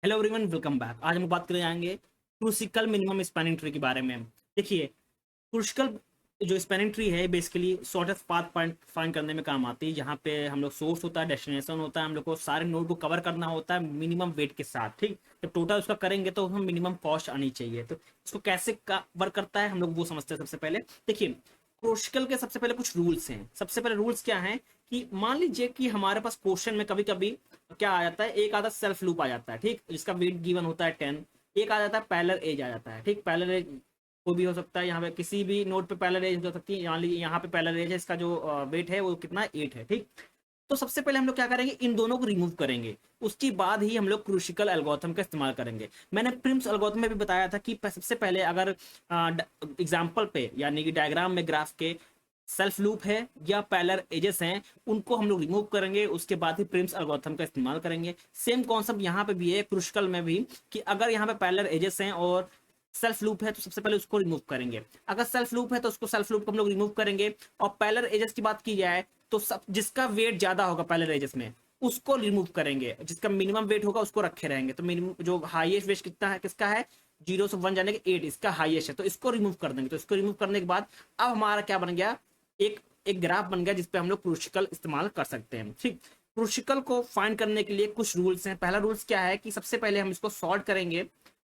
Hello everyone, welcome back. आज हम बात करने जाएंगे क्रूसिकल मिनिमम स्पैनिंग ट्री के बारे में। देखिए, क्रूसिकल जो स्पैनिंग ट्री है बेसिकली शॉर्टेस्ट पाथ फाइंड करने में काम आती है। जहाँ पे हम लोग सोर्स होता है, डेस्टिनेशन होता है, हम लोग को सारे नोड को कवर करना होता है मिनिमम वेट के साथ। ठीक, जब टोटल उसका करेंगे तो हम मिनिमम कॉस्ट आनी चाहिए। तो इसको कैसे कवर करता है हम लोग वो समझते हैं। सबसे पहले देखिए, क्रूसिकल के सबसे पहले कुछ रूल्स हैं। सबसे पहले रूल्स क्या है कि मान लीजिए कि हमारे पास क्वेश्चन में कभी कभी क्या आ जाता है, एक आधा सेल्फ लूप आ जाता है, ठीक, जिसका वेट गिवन होता है 10। एक आ जाता है पैरेलल एज आ जाता है, ठीक, पैरेलल एज को भी हो सकता है। यहाँ पे किसी भी नोड पे पैरेलल एज हो सकती है। यहाँ पे पैरेलल एज है, इसका जो वेट है वो कितना 8 है, ठीक। तो सबसे पहले हम लोग क्या करेंगे, इन दोनों को रिमूव करेंगे। उसके बाद ही हम लोग क्रूसिकल एल्गोरिथम का इस्तेमाल करेंगे। मैंने प्रिम्स एल्गोरिथम में भी बताया था कि सबसे पहले अगर एग्जाम्पल पे यानी कि डायग्राम में ग्राफ के सेल्फ लूप है या पैरेलल एजेस हैं, उनको हम लोग रिमूव करेंगे। उसके बाद ही प्रिम्स एल्गोरिथम का इस्तेमाल करेंगे। सेम कॉन्सेप्ट यहाँ पे भी है क्रूसिकल में भी, कि अगर यहाँ पे पैरेलल एजेस हैं और सेल्फ लूप है तो सबसे पहले उसको रिमूव करेंगे। अगर सेल्फ लूप है तो उसको सेल्फ लूप को हम लोग रिमूव करेंगे। और पैरेलल एजेस की बात की जाए तो सब जिसका वेट ज्यादा होगा पैरेलल एजेस में उसको रिमूव करेंगे, जिसका मिनिमम वेट होगा उसको रखे रहेंगे। तो मिनिमम जो हाईएस्ट वेट कितना है, किसका है, 0 से 1 जाने के 8, इसका हाईएस्ट है, तो इसको रिमूव कर देंगे। तो इसको रिमूव करने के बाद अब हमारा क्या बन गया, एक एक ग्राफ बन गया जिसपे हम लोग क्रूसिकल इस्तेमाल कर सकते हैं। ठीक, क्रूसिकल को फाइंड करने के लिए कुछ रूल्स हैं। पहला रूल्स क्या है कि सबसे पहले हम इसको सॉर्ट करेंगे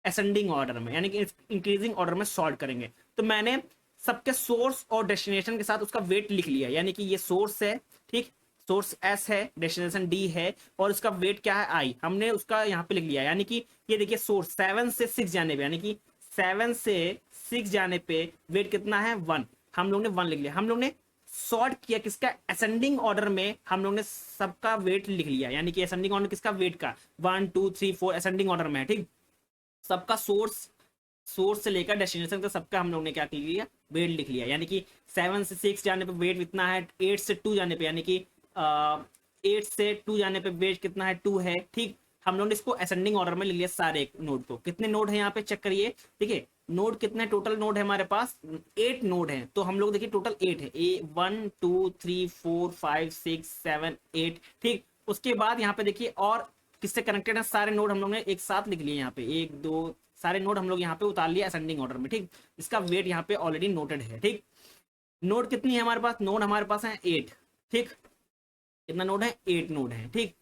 असेंडिंग ऑर्डर में, यानी कि इंक्रीजिंग ऑर्डर में सॉर्ट करेंगे। तो मैंने सबके सोर्स और डेस्टिनेशन के साथ उसका वेट लिख लिया, यानी कि ये सोर्स है, ठीक, सोर्स एस है, डेस्टिनेशन डी है, और उसका वेट क्या है आई, हमने उसका यहाँ पे लिख लिया। यानी कि ये देखिए, सोर्स 7 से 6 जाने पे, यानी कि 7 से 6 जाने पे वेट कितना है 1, हम लोग ने 1 लिख लिया। हम लोग ने सॉर्ट किया किसका, असेंडिंग ऑर्डर में हम लोग ने सबका वेट लिख लिया। यानी कि असेंडिंग ऑर्डर किसका, वेट का 1 2 3 4 असेंडिंग ऑर्डर में है, ठीक। सबका सोर्स सोर्स से लेकर डेस्टिनेशन तक सबका हम लोग ने क्या लिया, वेट लिख लिया। यानी कि 7 से 6 जाने पे वेट कितना है, 8 से 2 जाने पे, यानी कि 8 से 2 जाने पे वेट कितना है, 2 है, ठीक। हम लोग ने इसको असेंडिंग ऑर्डर में ले लिया सारे नोड को। कितने नोड है यहाँ पे चेक करिए, देखिए नोड कितने टोटल नोड है हमारे पास, 8 नोड है। तो हम लोग देखिए टोटल 8 है, 1 2 3 4 5 6 7 8, ठीक। उसके बाद यहाँ पे देखिए और किससे कनेक्टेड है, सारे नोड हम लोग ने एक साथ लिख लिए। यहाँ पे 1 2 सारे नोड हम लोग यहाँ पे उतार लिया असेंडिंग ऑर्डर में, ठीक। इसका वेट यहाँ पे ऑलरेडी नोटेड है, ठीक। नोड कितनी है हमारे पास, नोड हमारे पास है 8, ठीक। कितना नोड है, 8 नोड है, ठीक।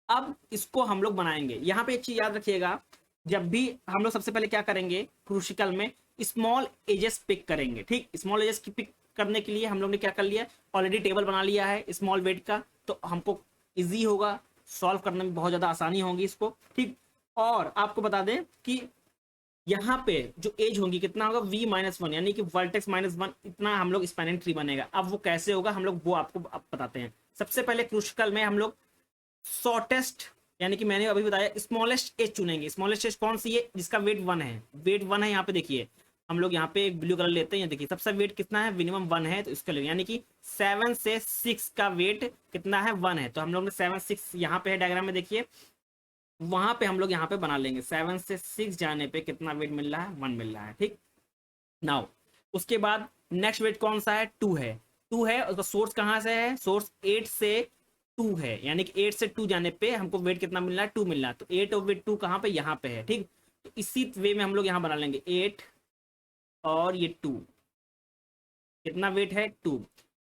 अब इसको हम लोग बनाएंगे। यहाँ पे एक चीज याद रखिएगा, जब भी हम लोग सबसे पहले क्या करेंगे क्रूसिकल में, स्मॉल एजेस पिक करेंगे, ठीक। स्मॉल एजेस की पिक करने के लिए हम लोग ने क्या कर लिया, ऑलरेडी टेबल बना लिया है स्मॉल वेट का, तो हमको इजी होगा, सॉल्व करने में बहुत ज्यादा आसानी होगी इसको, ठीक। और आपको बता दें कि यहाँ पे जो एज होगी कितना होगा, v-1, यानी कि वर्टेक्स -1, इतना हम लोग स्पैनिंग ट्री बनेगा। अब वो कैसे होगा हम लोग वो आपको अब बताते हैं। सबसे पहले क्रूसिकल में हम लोग शॉर्टेस्ट, यानी कि मैंने अभी बताया स्मॉलेस्ट एज चुनेंगे। स्मॉलेस्ट एज कौन सी है, जिसका वेट 1 है, वेट 1 है। यहाँ पे देखिए हम लोग यहाँ पे एक ब्लू कलर लेते हैं, देखिए सबसे वेट कितना है, मिनिमम 1 है, तो इसका यानी कि 7 से 6 का वेट कितना है, 1 है। तो हम लोग ने 7 6 यहाँ पे है डायग्राम में, देखिए वहां पे हम लोग यहाँ पे बना लेंगे। 7 से 6 जाने पे कितना वेट मिल रहा है, 1 मिल रहा है, ठीक। नाउ उसके बाद नेक्स्ट वेट कौन सा है, 2 है। 2 है, उसका सोर्स कहाँ से है, सोर्स 8 से 2 है, यानी कि 8 से 2 जाने पे हमको वेट कितना मिल रहा है, 2 मिल रहा है। तो 8 और वेट 2 कहाँ पे, यहाँ पे है, ठीक। तो इसी वे में हम लोग यहाँ बना लेंगे 8 और ये 2, कितना वेट है, 2।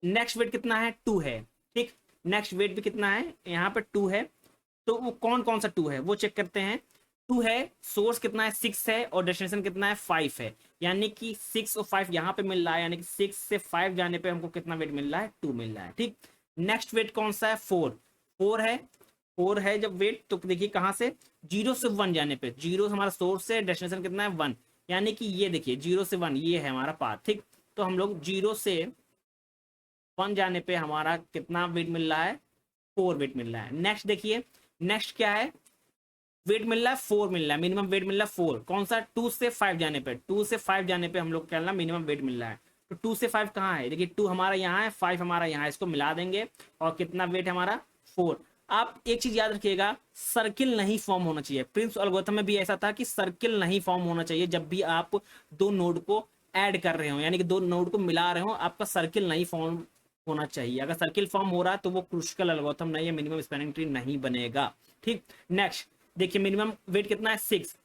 नेक्स्ट वेट कितना है, 2 है, ठीक। नेक्स्ट वेट भी कितना है, यहाँ पे 2 है। तो वो कौन कौन सा 2 है वो चेक करते हैं। 2 है, सोर्स कितना है, 6 है, और डेस्टिनेशन कितना है, 5 है। यानी कि 6 और 5 यहाँ पे मिल रहा है, यानी कि 6 से 5 जाने पे हमको कितना वेट मिल रहा है, 2 मिल रहा है, ठीक। नेक्स्ट वेट कौन सा है, 4, 4 है। 4 है जब वेट, तो देखिए कहाँ से, 0 से 1 जाने पे, 0 हमारा सोर्स है, डेस्टिनेशन कितना है, 1, यानी कि ये देखिए 0 से 1 ये है हमारा पाथ, ठीक। तो हम लोग 0 से 1 जाने पे हमारा कितना वेट मिल रहा है, 4 वेट मिल रहा है। नेक्स्ट देखिए, नेक्स्ट क्या है, वेट मिल रहा है 4 मिल रहा है, मिनिमम वेट मिल रहा है 4, कौन सा, 2 से 5 जाने पे, 2 से 5 जाने पे हम लोग क्या मिनिमम वेट मिल रहा है। तो 2 से 5 कहाँ है, देखिए 2 हमारा यहाँ है, 5 हमारा यहाँ है, इसको मिला देंगे और कितना वेट हमारा 4। आप एक चीज याद रखिएगा, सर्किल नहीं फॉर्म होना चाहिए। प्रिंस एल्गोरिथम में भी ऐसा था कि सर्किल नहीं फॉर्म होना चाहिए जब भी आप दो नोड को ऐड कर रहे हो, यानी कि दो नोड को मिला रहे हो, आपका सर्किल नहीं फॉर्म होना चाहिए। अगर सर्किल फॉर्म हो रहा है तो वो क्रूसिकल एल्गोरिथम नहीं है, मिनिमम स्पैनिंग ट्री नहीं बनेगा, ठीक। नेक्स्ट देखिए मिनिमम वेट कितना है 6,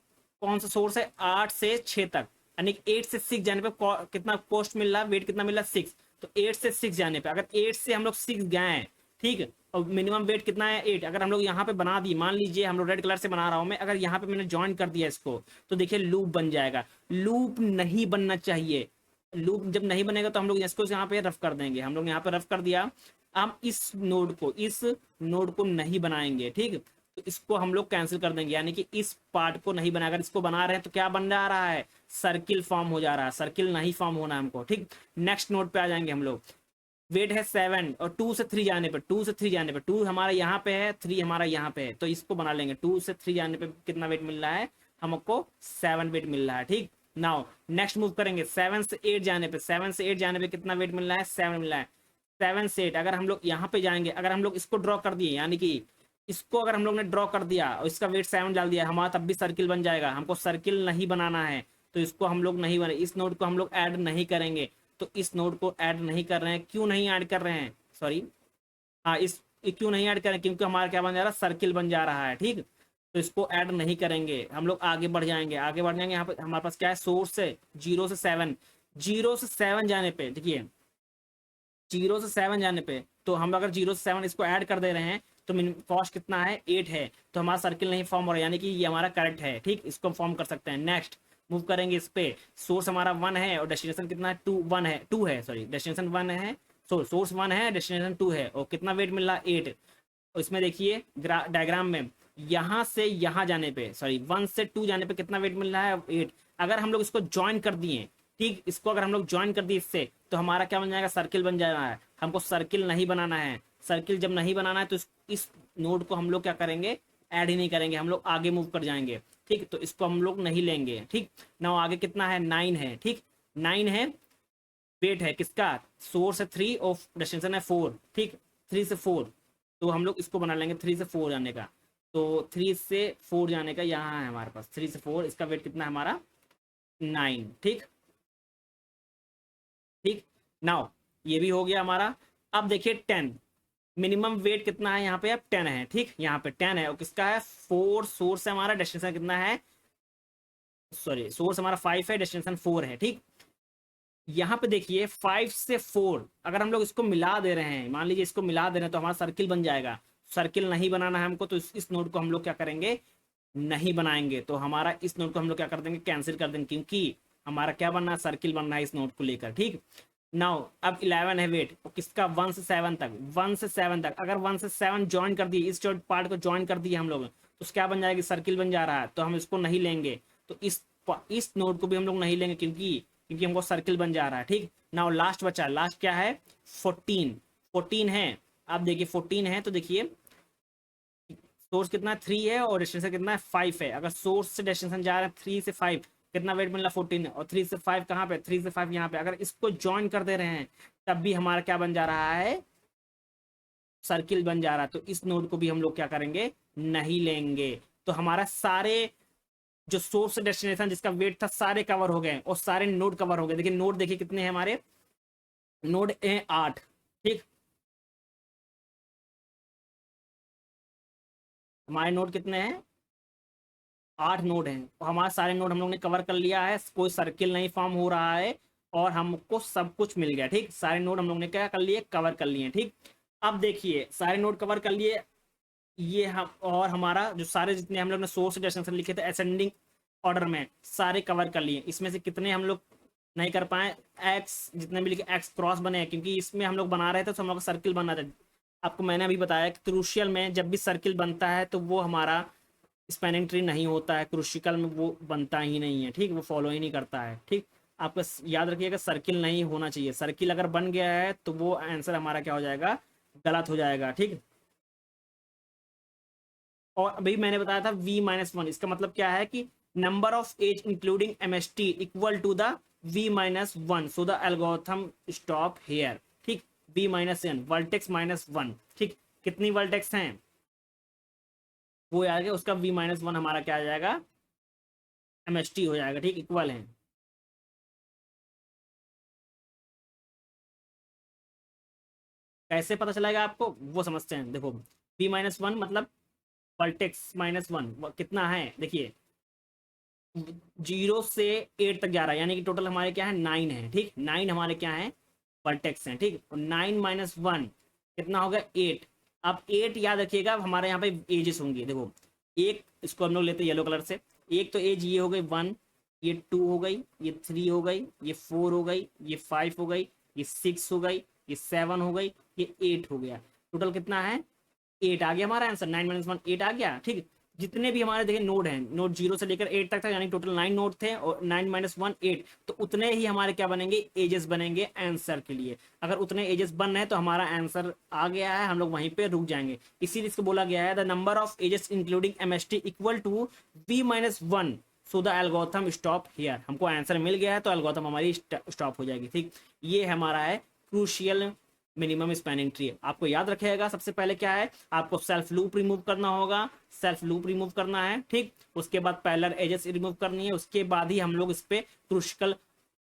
कौन सा सोर्स है 8 से 6 तक, यानी 8 से 6 जाने पे कितना कॉस्ट मिल रहा है, वेट कितना मिल रहा है 6। तो 8 से 6 जाने पे अगर 8 से हम लोग 6 गए हैं, ठीक है, और मिनिमम वेट कितना है 8, अगर हम लोग यहाँ पे बना दी, मान लीजिए हम लोग रेड कलर से बना रहा हूं मैं, अगर यहाँ पे मैंने ज्वाइन कर दिया इसको, तो देखिए लूप बन जाएगा। लूप नहीं बनना चाहिए, लूप जब नहीं बनेगा तो हम लोग इसको यहाँ पे रफ कर देंगे, हम लोग यहाँ पे रफ कर दिया। हम इस नोड को नहीं बनाएंगे, ठीक, तो इसको हम लोग कैंसिल कर देंगे, यानी कि इस पार्ट को नहीं बना, अगर इसको बना रहे हैं तो क्या बन जा रहा है, सर्किल फॉर्म हो जा रहा है, सर्किल नहीं फॉर्म होना है हमको, ठीक। नेक्स्ट नोड पे आ जाएंगे हम लोग, वेट है 7 और 2 से 3 जाने पे, 2 हमारा यहाँ पे है, 3 हमारा यहाँ पे है, तो इसको बना लेंगे। 2 से 3 जाने पे कितना वेट मिल रहा है हमको, 7 वेट मिल रहा है, ठीक। नाउ नेक्स्ट मूव करेंगे, 7 से 8 जाने पे, 7 से 8 जाने पे कितना वेट मिल रहा है, 7 मिल रहा है। 7 से 8 अगर हम लोग यहाँ पे जाएंगे, अगर हम लोग इसको ड्रॉ कर दिए, यानी कि इसको अगर हम लोग ने ड्रॉ कर दिया और इसका वेट 7 डाल दिया, हमारा तब भी सर्किल बन जाएगा। हमको सर्किल नहीं बनाना है, तो इसको हम लोग नहीं बने, इस नोड को हम लोग ऐड नहीं करेंगे। तो इस नोड को ऐड नहीं कर रहे हैं, क्यों नहीं ऐड कर रहे हैं, सॉरी, हाँ इस क्यों नहीं ऐड करें, क्योंकि हमारा क्या बन जा रहा है, सर्किल बन जा रहा है, ठीक। तो इसको ऐड नहीं करेंगे, हम लोग आगे बढ़ जाएंगे, आगे बढ़ जाएंगे। यहाँ पे हमारे पास क्या है, सोर्स है 0 से 7, 0 से 7 जाने पे देखिए, 0 से 7 जाने पे, तो हम अगर 0 से 7 इसको ऐड कर दे रहे हैं, तो कॉस्ट कितना है 8 है, तो हमारा सर्किल नहीं फॉर्म हो रहा है, यानी कि ये हमारा करेक्ट है, ठीक, इसको फॉर्म कर सकते हैं। नेक्स्ट मूव करेंगे इस पे, सोर्स हमारा 1 है और डेस्टिनेशन कितना है 2 है, सॉरी डेस्टिनेशन 1 है, सोर्स 1 है, डेस्टिनेशन 2 है, और कितना वेट मिल रहा है 8। और इसमें देखिए डायग्राम में, यहाँ से यहाँ जाने पे, सॉरी 1 से 2 जाने पे कितना वेट मिल रहा है 8। अगर हम लोग इसको ज्वाइन कर दिए, ठीक, इसको अगर हम लोग ज्वाइन कर दिए इससे, तो हमारा क्या बन जाएगा, सर्किल बन जाएगा है। हमको सर्किल नहीं बनाना है, सर्किल जब नहीं बनाना है तो इस नोड को हम लोग क्या करेंगे, ऐड ही नहीं करेंगे, हम लोग आगे मूव कर जाएंगे, ठीक। तो इसको हम लोग नहीं लेंगे, ठीक ना। आगे कितना है 9 है, ठीक, 9 है, वेट है किसका, सोर्स है 3 और डेस्टिनेशन है 4, ठीक, 3 से 4, तो हम लोग इसको बना लेंगे 3 से 4 जाने का। तो 3 से 4 जाने का यहाँ है हमारे पास 3 से 4, इसका वेट कितना है हमारा 9, ठीक, ठीक। नाउ ये भी हो गया हमारा। अब देखिए 10, मिनिमम वेट कितना है यहाँ पे, अब 10 है, ठीक, यहाँ पे 10 है, और किसका है 4, सोर्स है हमारा, डेस्टिनेशन कितना है, सॉरी सोर्स हमारा 5 है, डेस्टिनेशन 4 है, ठीक। यहाँ पे देखिए 5 से 4 अगर हम लोग इसको मिला दे रहे हैं, मान लीजिए इसको मिला दे रहे हैं, तो हमारा सर्किल बन जाएगा। सर्किल नहीं बनाना है हमको, तो इस नोड को हम लोग क्या करेंगे, नहीं बनाएंगे, तो हमारा इस नोड को हम लोग क्या कर देंगे, कैंसिल कर देंगे, क्योंकि हमारा क्या बनना है, सर्किल बनना है इस नोड को लेकर, ठीक। नाउ अब 11 है वेट, तो किसका 1 से 7 तक, 1 से 7 तक अगर 1 से 7 ज्वाइन कर दिए, इस पार्ट को ज्वाइन कर दिए हम लोग, तो क्या बन जाएगी, सर्किल बन जा रहा है, तो हम इसको नहीं लेंगे। तो इस नोड को भी हम लोग नहीं लेंगे, क्योंकि हमको सर्किल बन जा रहा है, ठीक। नाउ लास्ट बचा, लास्ट क्या है 14, 14 है। आप देखिए 14 है, तो देखिए सोर्स कितना 3 है और डेस्टिनेशन कितना है 5 है। अगर सोर्स से डेस्टिनेशन जा रहा है 3 से 5, कितना वेट मिल रहा है 14 है, और 3 से 5 कहाँ पे, 3 से 5 यहाँ पे, अगर इसको ज्वाइन कर दे रहे हैं, तब भी हमारा क्या बन जा रहा है, सर्किल बन जा रहा है। तो इस नोड को भी हम लोग क्या करेंगे, नहीं लेंगे। तो हमारा सारे जो सोर्स डेस्टिनेशन जिसका वेट था सारे कवर हो गए, और सारे नोड कवर हो गए। देखिए नोड देखिए कितने हैं हमारे, नोड है 8, ठीक, हमारे नोड कितने हैं, 8 नोड हैं, और हमारे सारे नोड हम लोग ने कवर कर लिया है, कोई सर्किल नहीं फॉर्म हो रहा है, और हमको सब कुछ मिल गया, ठीक। सारे नोड हम लोग ने क्या कर लिए, कवर कर लिए, ठीक। अब देखिए सारे नोड कवर कर लिए, ये हम और हमारा जो सारे जितने हम लोग ने सोर्स डेस्टिनेशन लिखे थे असेंडिंग ऑर्डर में, सारे कवर कर लिए। इसमें से कितने हम लोग नहीं कर पाए, एक्स जितने भी लिखे एक्स क्रॉस बने हैं, क्योंकि इसमें हम लोग बना रहे थे तो हम लोग का सर्किल बना था। आपको मैंने अभी बताया कि क्रूशियल में जब भी सर्किल बनता है तो वो हमारा स्पैनिंग ट्री नहीं होता है, क्रूशिकल में वो बनता ही नहीं है, ठीक, वो फॉलो ही नहीं करता है, ठीक। आपको याद रखिएगा सर्किल नहीं होना चाहिए, सर्किल अगर बन गया है तो वो आंसर हमारा क्या हो जाएगा, गलत हो जाएगा, ठीक। और अभी मैंने बताया था v-1, इसका मतलब क्या है कि number of edge including MST equal to the v-1, so the algorithm stop here, ठीक। v-n वर्टेक्स -1, ठीक, कितनी वर्टेक्स हैं वो याद है, उसका v-1 हमारा क्या आ जाएगा, एमएसटी हो जाएगा, ठीक, इक्वल है। कैसे पता चलेगा आपको, वो समझते हैं। देखो v-1 मतलब वर्टेक्स -1 कितना है देखिए, 0 से 8 तक जा रहा है, यानी कि टोटल हमारे क्या है 9 है, ठीक 9 हमारे क्या है वर्टेक्स हैं, ठीक। और 9 - 1 कितना होगा 8। अब 8 याद रखिएगा हमारे यहाँ पे एजेस होंगी, देखो एक इसको हम लोग लेते हैं येलो कलर से, एक तो एज ये हो गई 1, ये 2 हो गई, ये 3 हो गई, ये 4 हो गई, ये 5 हो गई, ये 6 हो गई, ये 7 हो गई, ये 8 हो गया। टोटल कितना है 8 आ गया हमारा आंसर, 9 - 1 8 आ गया, ठीक। जितने भी हमारे देखिए नोड हैं, नोड 0 से लेकर 8 तक था, यानी टोटल 9 नोड थे, और 9 - 1 8, तो उतने ही हमारे क्या बनेंगे एजेस बनेंगे आंसर के लिए। अगर उतने एजेस बन रहे हैं तो हमारा आंसर आ गया है, हम लोग वहीं पे रुक जाएंगे। इसीलिए इसको बोला गया है the number of edges including MST equal to V - 1, so the algorithm stop here. हमको आंसर मिल गया है तो एल्गोरिथम हमारी स्टॉप हो जाएगी, ठीक। ये हमारा है क्रूशियल मिनिमम स्पैनिंग ट्री। आपको याद रखिएगा सबसे पहले क्या है, आपको सेल्फ लूप रिमूव करना होगा, सेल्फ लूप रिमूव करना है, ठीक। उसके बाद पैरेलल एजेस रिमूव करनी है, उसके बाद ही हम लोग इस पे क्रूशियल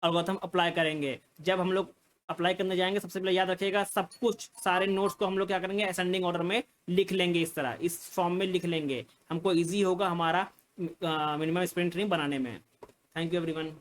एल्गोरिथम अप्लाई करेंगे। जब हम लोग अप्लाई करने जाएंगे सबसे पहले याद रखिएगा सब कुछ सारे नोट्स को हम लोग क्या करेंगे असेंडिंग ऑर्डर में लिख लेंगे, इस तरह इस फॉर्म में लिख लेंगे, हमको ईजी होगा हमारा मिनिमम स्पैनिंग ट्री बनाने में। Thank you everyone.